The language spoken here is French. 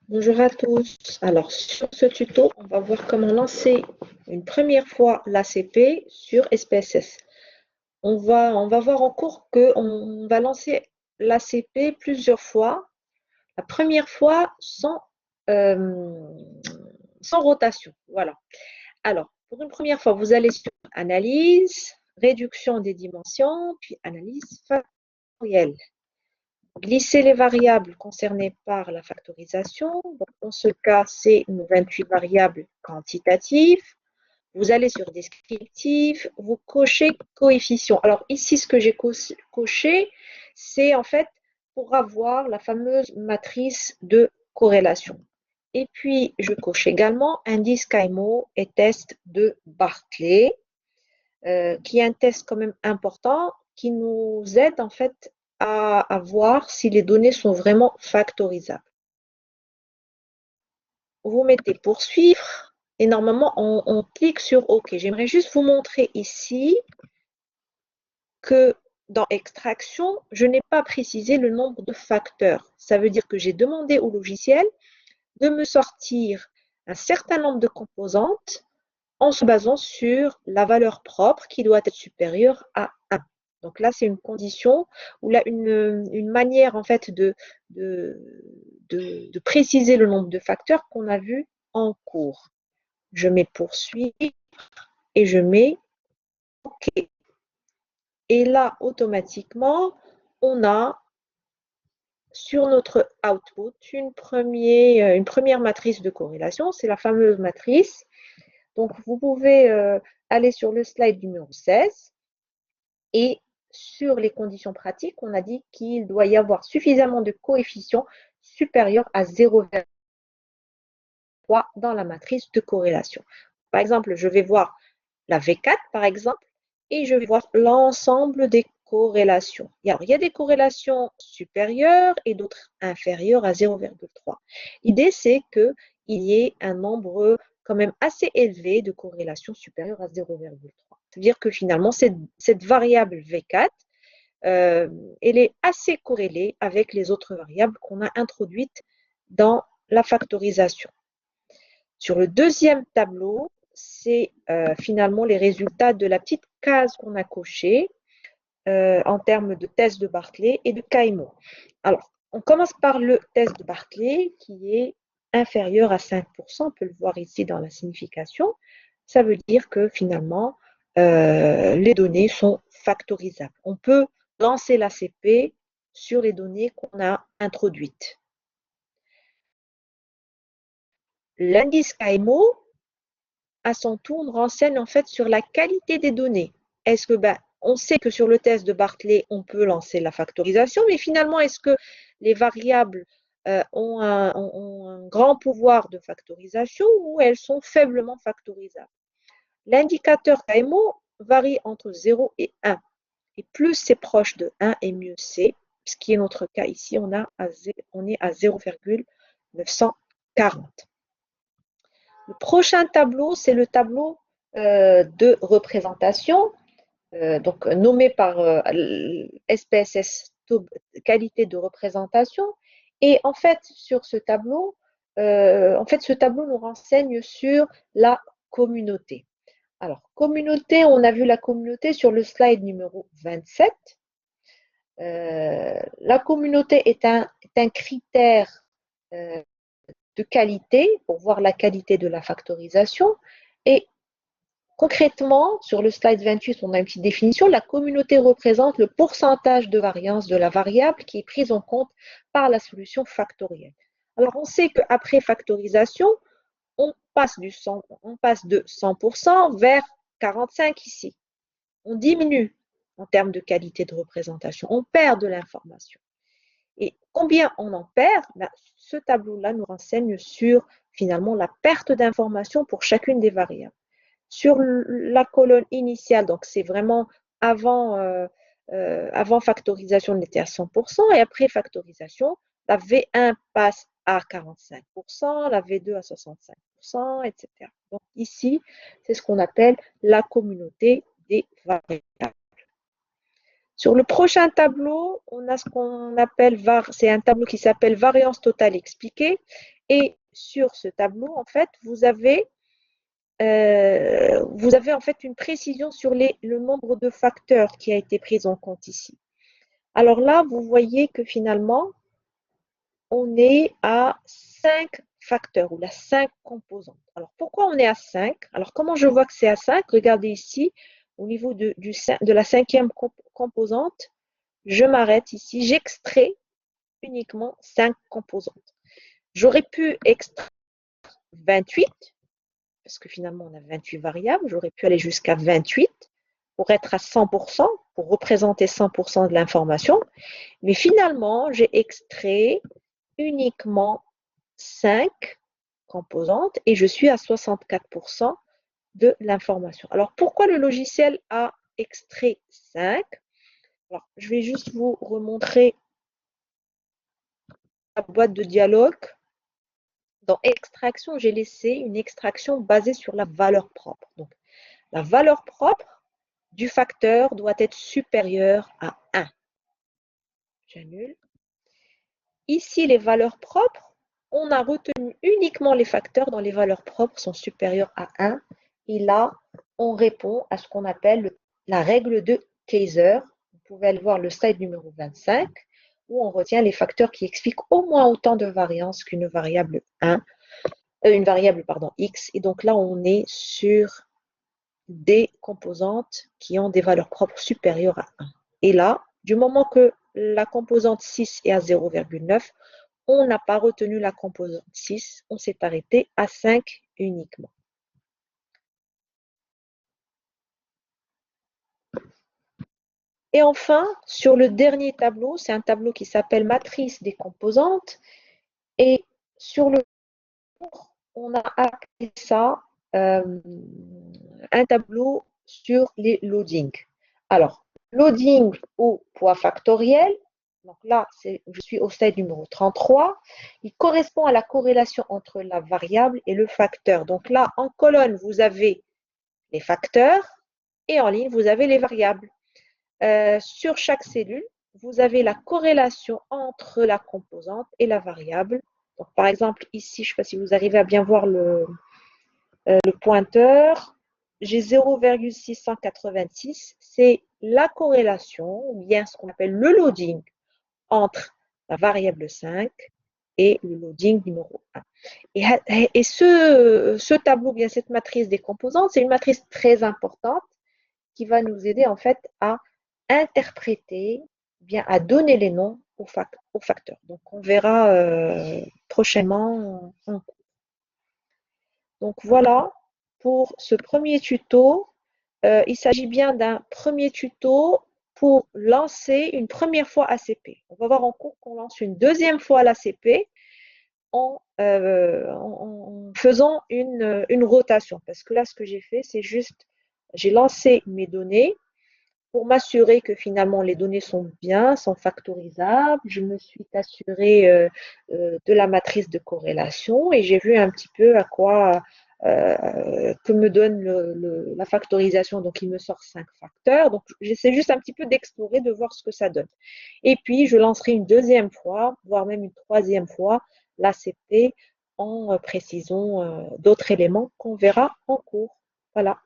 Bonjour à tous. Alors, sur ce tuto, on va voir comment lancer une première fois l'ACP sur SPSS. On va voir en cours qu'on va lancer l'ACP plusieurs fois. La première fois euh, sans rotation. Voilà. Alors, pour une première fois, vous allez sur Analyse, Réduction des dimensions, puis Analyse factorielle. Glisser les variables concernées par la factorisation. Donc, dans ce cas, c'est une 28 variables quantitatives. Vous allez sur descriptif, vous cochez coefficient. Alors ici, ce que j'ai coché, c'est en fait pour avoir la fameuse matrice de corrélation. Et puis, je coche également indice CAIMO et test de Barclay, qui est un test quand même important, qui nous aide en fait à voir si les données sont vraiment factorisables. Vous mettez poursuivre et normalement on clique sur OK. J'aimerais juste vous montrer ici que dans extraction, je n'ai pas précisé le nombre de facteurs. Ça veut dire que j'ai demandé au logiciel de me sortir un certain nombre de composantes en se basant sur la valeur propre qui doit être supérieure à 1. Donc là, c'est une condition ou là une manière en fait de préciser le nombre de facteurs qu'on a vu en cours. Je mets poursuivre et je mets OK. Et là, automatiquement, on a sur notre output une première matrice de corrélation. C'est la fameuse matrice. Donc, vous pouvez aller sur le slide numéro 16 et sur les conditions pratiques, on a dit qu'il doit y avoir suffisamment de coefficients supérieurs à 0,3 dans la matrice de corrélation. Par exemple, je vais voir la V4, par exemple, et je vais voir l'ensemble des corrélations. Alors, il y a des corrélations supérieures et d'autres inférieures à 0,3. L'idée, c'est qu'il y ait un nombre quand même assez élevé de corrélations supérieures à 0,3. C'est-à-dire que finalement, cette variable V4, elle est assez corrélée avec les autres variables qu'on a introduites dans la factorisation. Sur le deuxième tableau, c'est finalement les résultats de la petite case qu'on a cochée en termes de test de Barclay et de CAIMO. Alors, on commence par le test de Barclay qui est inférieur à 5%. On peut le voir ici dans la signification. Ça veut dire que finalement, les données sont factorisables. On peut lancer l'ACP sur les données qu'on a introduites. L'indice CAIMO, à son tour, nous renseigne en fait sur la qualité des données. Est-ce que, on sait que sur le test de Barclay, on peut lancer la factorisation, mais finalement, est-ce que les variables ont un grand pouvoir de factorisation ou elles sont faiblement factorisables? L'indicateur KMO varie entre 0 et 1. Et plus c'est proche de 1 et mieux c'est. Ce qui est notre cas ici, on est à 0,940. Le prochain tableau, c'est le tableau de représentation, donc nommé par SPSS qualité de représentation. Et en fait, sur ce tableau, ce tableau nous renseigne sur la communauté. Alors, communauté, on a vu la communauté sur le slide numéro 27. La communauté est un critère de qualité pour voir la qualité de la factorisation. Et concrètement, sur le slide 28, on a une petite définition. La communauté représente le pourcentage de variance de la variable qui est prise en compte par la solution factorielle. Alors, on sait qu'après factorisation, on passe de 100% vers 45 ici. On diminue en termes de qualité de représentation. On perd de l'information. Et combien on en perd? Ce tableau-là nous renseigne sur finalement la perte d'information pour chacune des variables. Sur la colonne initiale, donc c'est vraiment avant, avant factorisation, on était à 100% et après factorisation, la V1 passe à 45%, la V2 à 65%, etc. Donc ici, c'est ce qu'on appelle la communauté des variables. Sur le prochain tableau, on a ce qu'on appelle, c'est un tableau qui s'appelle variance totale expliquée. Et sur ce tableau, en fait, vous avez en fait une précision sur le nombre de facteurs qui a été pris en compte ici. Alors là, vous voyez que finalement, on est à 5 facteurs ou la 5 composantes. Alors pourquoi on est à 5? Alors comment je vois que c'est à 5? Regardez ici, au niveau de la cinquième composante, je m'arrête ici, j'extrais uniquement 5 composantes. J'aurais pu extraire 28, parce que finalement on a 28 variables, j'aurais pu aller jusqu'à 28 pour être à 100%, pour représenter 100% de l'information, mais finalement j'ai extrait uniquement 5 composantes et je suis à 64% de l'information. Alors pourquoi le logiciel a extrait 5? Alors, je vais juste vous remontrer la boîte de dialogue. Dans extraction, j'ai laissé une extraction basée sur la valeur propre. Donc, la valeur propre du facteur doit être supérieure à 1. J'annule. Ici, les valeurs propres, on a retenu uniquement les facteurs dont les valeurs propres sont supérieures à 1. Et là, on répond à ce qu'on appelle la règle de Kaiser. Vous pouvez aller voir le slide numéro 25, où on retient les facteurs qui expliquent au moins autant de variance qu'une variable 1. Une variable, pardon, x. Et donc là, on est sur des composantes qui ont des valeurs propres supérieures à 1. Et là, du moment que la composante 6 est à 0,9, on n'a pas retenu la composante 6, on s'est arrêté à 5 uniquement. Et enfin, sur le dernier tableau, c'est un tableau qui s'appelle matrice des composantes. Et sur le cours, on a appelé ça un tableau sur les loadings. Alors, loading au poids factoriel, donc là, je suis au slide numéro 33, il correspond à la corrélation entre la variable et le facteur. Donc là, en colonne, vous avez les facteurs et en ligne, vous avez les variables. Sur chaque cellule, vous avez la corrélation entre la composante et la variable. Donc, par exemple, ici, je ne sais pas si vous arrivez à bien voir le pointeur. J'ai 0,686. C'est la corrélation, ou bien ce qu'on appelle le loading, entre la variable 5 et le loading numéro 1. Et ce tableau, bien cette matrice des composantes, c'est une matrice très importante qui va nous aider en fait à interpréter, bien à donner les noms aux facteurs. Donc on verra prochainement en cours. Donc voilà pour ce premier tuto. Il s'agit bien d'un premier tuto pour lancer une première fois ACP. On va voir en cours qu'on lance une deuxième fois l'ACP en faisant une rotation. Parce que là, ce que j'ai fait, c'est juste, j'ai lancé mes données pour m'assurer que finalement les données sont bien, sont factorisables. Je me suis assurée de la matrice de corrélation et j'ai vu un petit peu à quoi que me donne la factorisation. Donc, il me sort 5 facteurs. Donc, j'essaie juste un petit peu d'explorer, de voir ce que ça donne. Et puis, je lancerai une deuxième fois, voire même une troisième fois, l'ACP en précisant d'autres éléments qu'on verra en cours. Voilà.